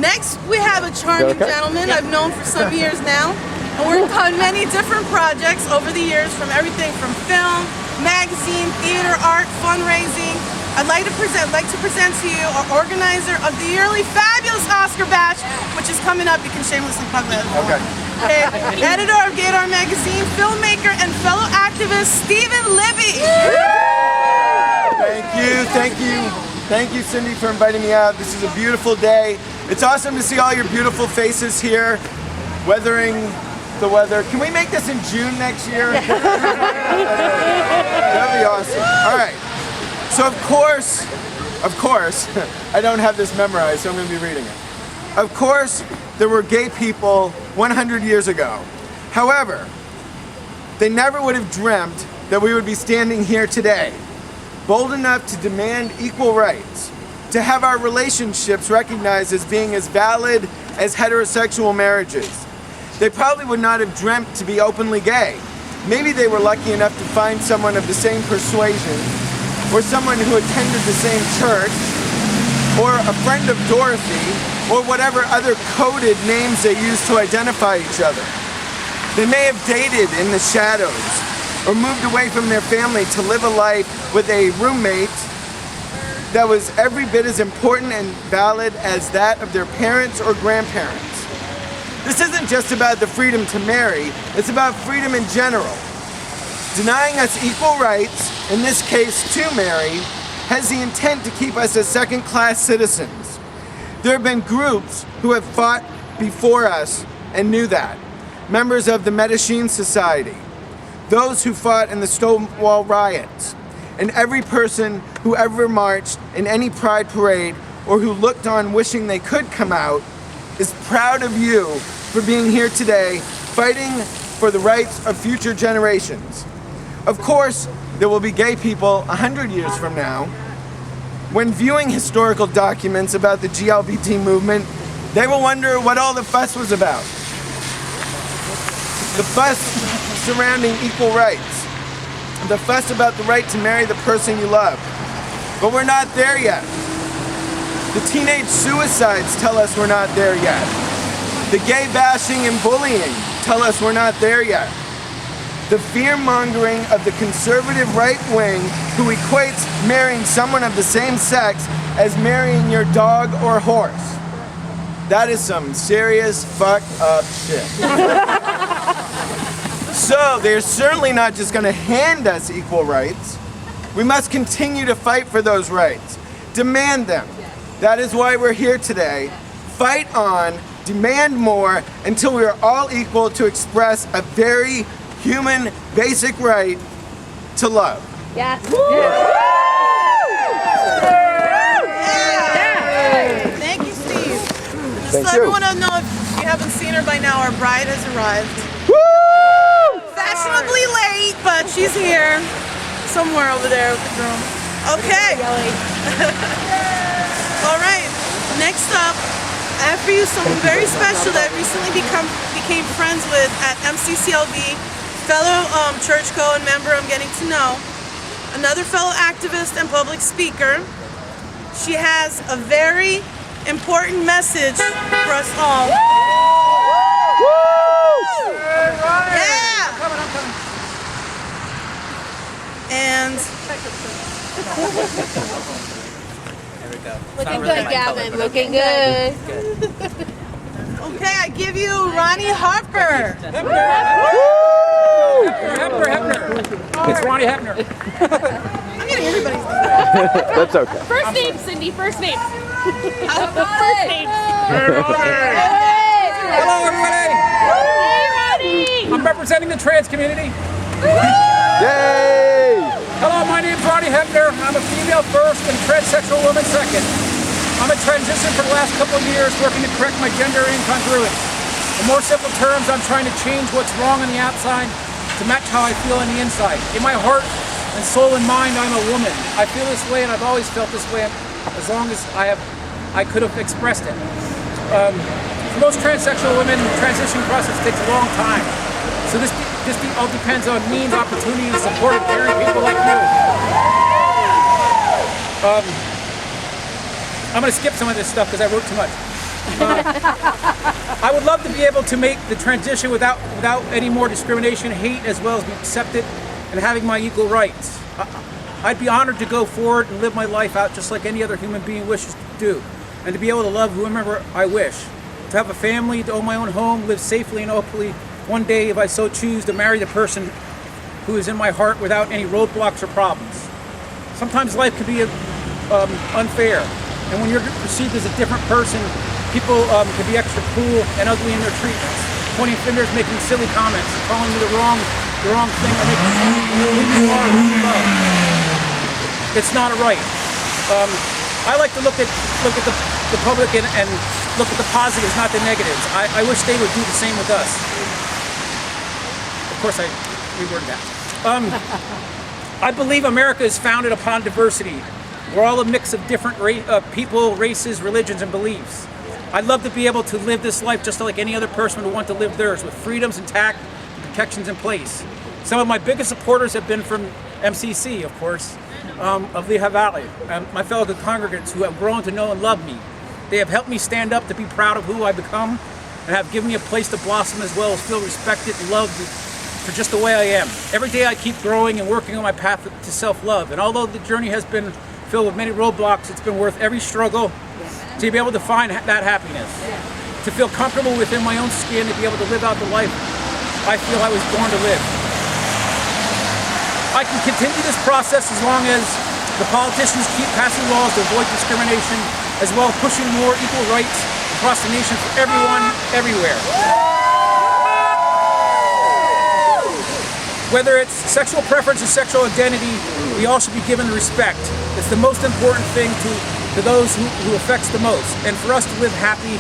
Next, we have a charming gentleman I've known for some years now, and worked on many different projects over the years, from everything from film, magazine, theater, art, fundraising. I'd like to present to you our organizer of the yearly fabulous Oscar Bash, which is coming up. You can shamelessly plug that. Okay. Editor of Gaydar Magazine, filmmaker, and fellow activist Stephen Libby. Thank you, Cindy, for inviting me out. This is a beautiful day. It's awesome to see all your beautiful faces here, weathering the weather. Can we make this in June next year? That'd be awesome. All right. So of course, I don't have this memorized, so I'm going to be reading it. Of course, there were gay people 100 years ago. However, they never would have dreamt that we would be standing here today, bold enough to demand equal rights, to have our relationships recognized as being as valid as heterosexual marriages. They probably would not have dreamt to be openly gay. Maybe they were lucky enough to find someone of the same persuasion, or someone who attended the same church, or a friend of Dorothy, or whatever other coded names they use to identify each other. They may have dated in the shadows, or moved away from their family to live a life with a roommate that was every bit as important and valid as that of their parents or grandparents. This isn't just about the freedom to marry, it's about freedom in general. Denying us equal rights, in this case to marry, has the intent to keep us as second-class citizens. There have been groups who have fought before us and knew that. Members of the Medellin Society, those who fought in the Stonewall riots, and every person who ever marched in any pride parade or who looked on wishing they could come out is proud of you for being here today, fighting for the rights of future generations. Of course, there will be gay people 100 years from now. When viewing historical documents about the GLBT movement, they will wonder what all the fuss was about. The fuss surrounding equal rights. The fuss about the right to marry the person you love. But we're not there yet. The teenage suicides tell us we're not there yet. The gay bashing and bullying tell us we're not there yet. The fear-mongering of the conservative right wing who equates marrying someone of the same sex as marrying your dog or horse. That is some serious fucked up shit. So they're certainly not just going to hand us equal rights. We must continue to fight for those rights. Demand them. That is why we're here today. Fight on, demand more, until we are all equal to express a very human, basic right to love. Yes. Thank you, Steve. Just so everyone will know, if you haven't seen her by now, our bride has arrived. Fashionably late, but she's here. Somewhere over there with the groom. Okay. All right. Next up, I have for you someone very special that I recently became friends with at MCCLV. Fellow churchgo and member I'm getting to know. Another fellow activist and public speaker. She has a very important message for us all. Yeah! And Looking good, Gavin. Looking good. okay, I give you Ronnie Harper. Hefner. It's Ronnie Hefner. I'm getting everybody's name. That's okay. First name, Cindy. First name. First name. Hey, Ronnie. Hello, everybody. Hey, Ronnie. I'm representing the trans community. Yay! Hello, my name's Ronnie Hefner. I'm a female first and transsexual woman second. I'm in transition for the last couple of years, working to correct my gender incongruity. In more simple terms, I'm trying to change what's wrong on the outside to match how I feel on the inside. In my heart and soul and mind, I'm a woman. I feel this way, and I've always felt this way as long as I could have expressed it. For most transsexual women, the transition process takes a long time. So this all depends on means, opportunity, and support of caring people like you. I'm going to skip some of this stuff because I wrote too much. I would love to be able to make the transition without any more discrimination, hate, as well as be accepted and having my equal rights. I'd be honored to go forward and live my life out just like any other human being wishes to do, and to be able to love whomever I wish, to have a family, to own my own home, live safely, and hopefully one day, if I so choose, to marry the person who is in my heart without any roadblocks or problems. Sometimes life can be unfair, and when you're perceived as a different person, people can be extra cruel and ugly in their treatments, pointing fingers, making silly comments, calling you the wrong thing, or making you who you are, who you love. It's not a right. I like to look at the public and look at the positives, not the negatives. I wish they would do the same with us. Of course, I reworded that. I believe America is founded upon diversity. We're all a mix of different people, races, religions, and beliefs. I'd love to be able to live this life just like any other person would want to live theirs, with freedoms intact and protections in place. Some of my biggest supporters have been from MCC, of course, of Lehigh Valley, and my fellow congregants who have grown to know and love me. They have helped me stand up to be proud of who I become, and have given me a place to blossom, as well as feel respected and loved for just the way I am. Every day I keep growing and working on my path to self-love, and although the journey has been filled with many roadblocks, it's been worth every struggle to be able to find that happiness, to feel comfortable within my own skin, to be able to live out the life I feel I was born to live. I can continue this process as long as the politicians keep passing laws to avoid discrimination, as well as pushing more equal rights across the nation for everyone, everywhere. Whether it's sexual preference or sexual identity, we all should be given respect. It's the most important thing to those who affects the most, and for us to live happy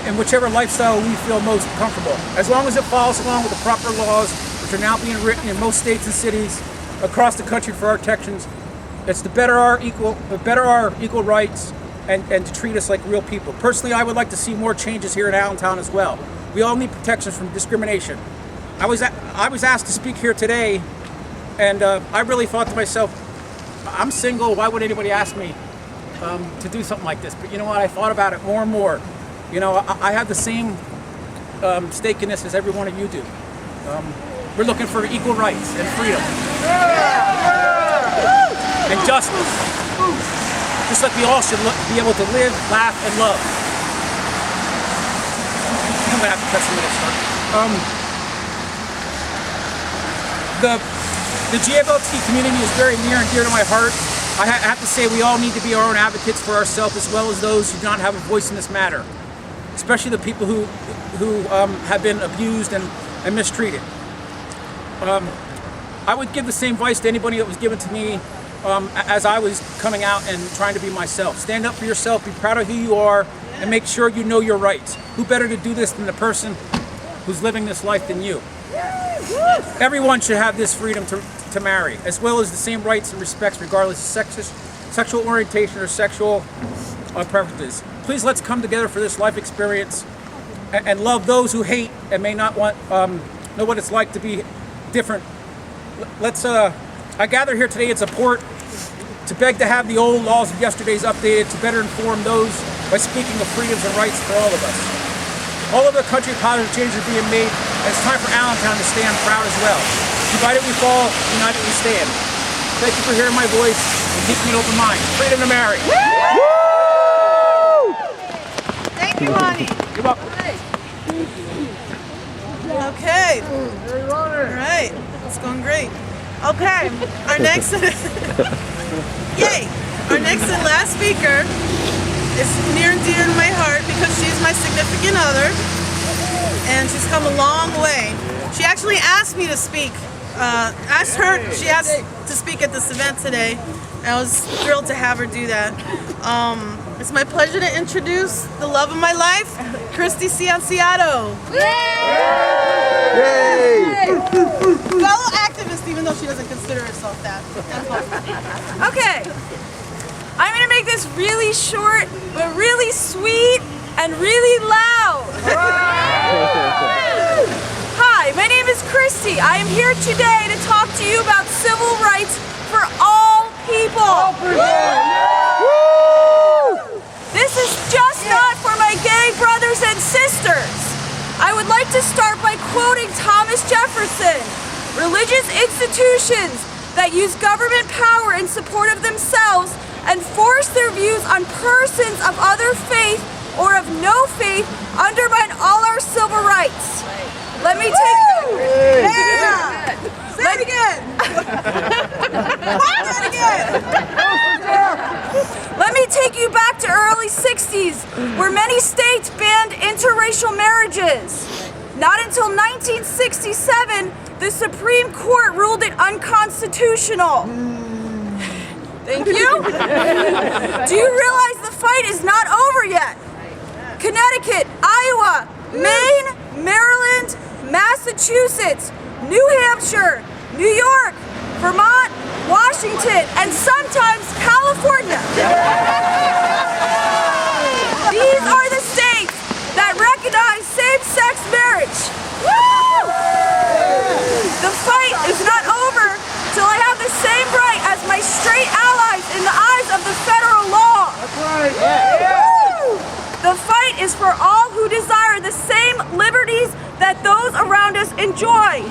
in whichever lifestyle we feel most comfortable. As long as it follows along with the proper laws, which are now being written in most states and cities across the country for our protections, it's to better our equal rights and to treat us like real people. Personally, I would like to see more changes here in Allentown as well. We all need protections from discrimination. I was asked to speak here today, and I really thought to myself, I'm single, why would anybody ask me to do something like this? But you know what, I thought about it more and more. You know, I have the same stake in this as every one of you do. We're looking for equal rights and freedom. And justice. Just like we all should be able to live, laugh, and love. I'm gonna have to press a little start. The GFLT community is very near and dear to my heart. I have to say we all need to be our own advocates for ourselves, as well as those who do not have a voice in this matter, especially the people who have been abused and mistreated. I would give the same advice to anybody that was given to me as I was coming out and trying to be myself. Stand up for yourself, be proud of who you are, and make sure you know your rights. Who better to do this than the person who's living this life than you? Everyone should have this freedom to marry, as well as the same rights and respects regardless of sexual orientation or sexual preferences. Please, let's come together for this life experience and love those who hate and may not know what it's like to be different. I gather here today in support to beg to have the old laws of yesterday's updated to better inform those by speaking of freedoms and rights for all of us. All over the country, positive changes are being made, and it's time for Allentown to stand proud as well. Divided we fall, united we stand. Thank you for hearing my voice and keeping an open mind. Freedom to marry. Woo! Thank you, Lonnie. You're welcome. Okay. All right. It's going great. Okay. Our next yay! Our next and last speaker is near and dear to my heart because she's my significant other, and she's come a long way. She actually asked me to speak. She asked to speak at this event today. I was thrilled to have her do that. It's my pleasure to introduce the love of my life, Christy Cianciato. Yay! Fellow activist, even though she doesn't consider herself that. Okay, I'm gonna make this really short, but really sweet and really loud. Hi, my name is Christy. I am here today to talk to you about civil rights for all people. This is just not for my gay I'd like to start by quoting Thomas Jefferson. Religious institutions that use government power in support of themselves and force their views on persons of other faith or of no faith undermine all our civil rights. Let me take... Yeah! Say it again! Say it again! Let me take you back to early 60s, where many states banned interracial marriages. Not until 1967, the Supreme Court ruled it unconstitutional. Thank you. Do you realize the fight is not over yet? Connecticut, Iowa, Maine, Maryland, Massachusetts, New Hampshire, New York, Vermont, Washington, and sometimes California. These are the states that recognize same-sex marriage. Woo! The fight is not over till I have the same right as my straight allies in the eyes of the federal law. That's right. Woo! The fight is for all who desire the same liberties that those around us enjoy.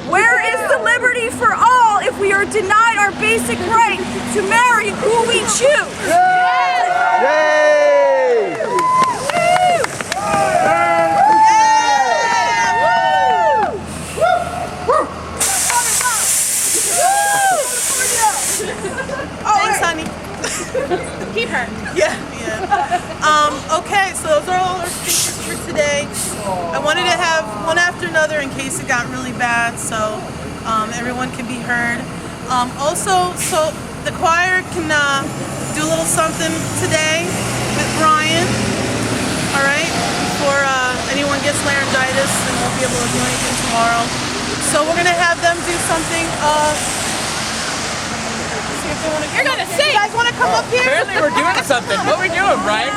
Where is the liberty for all if we are denied our basic right to marry who we choose? Yay! Thanks, honey. Keep her. Yeah. Okay, so those are all our speeches for today. I wanted to have one after another in case it got really bad, so everyone can be heard. Also, so the choir can do a little something today with Brian. All right, before anyone gets laryngitis and won't be able to do anything tomorrow. So we're gonna have them do something. You're gonna sing. You guys want to come up here? Apparently we're doing something. What are we doing, Brian?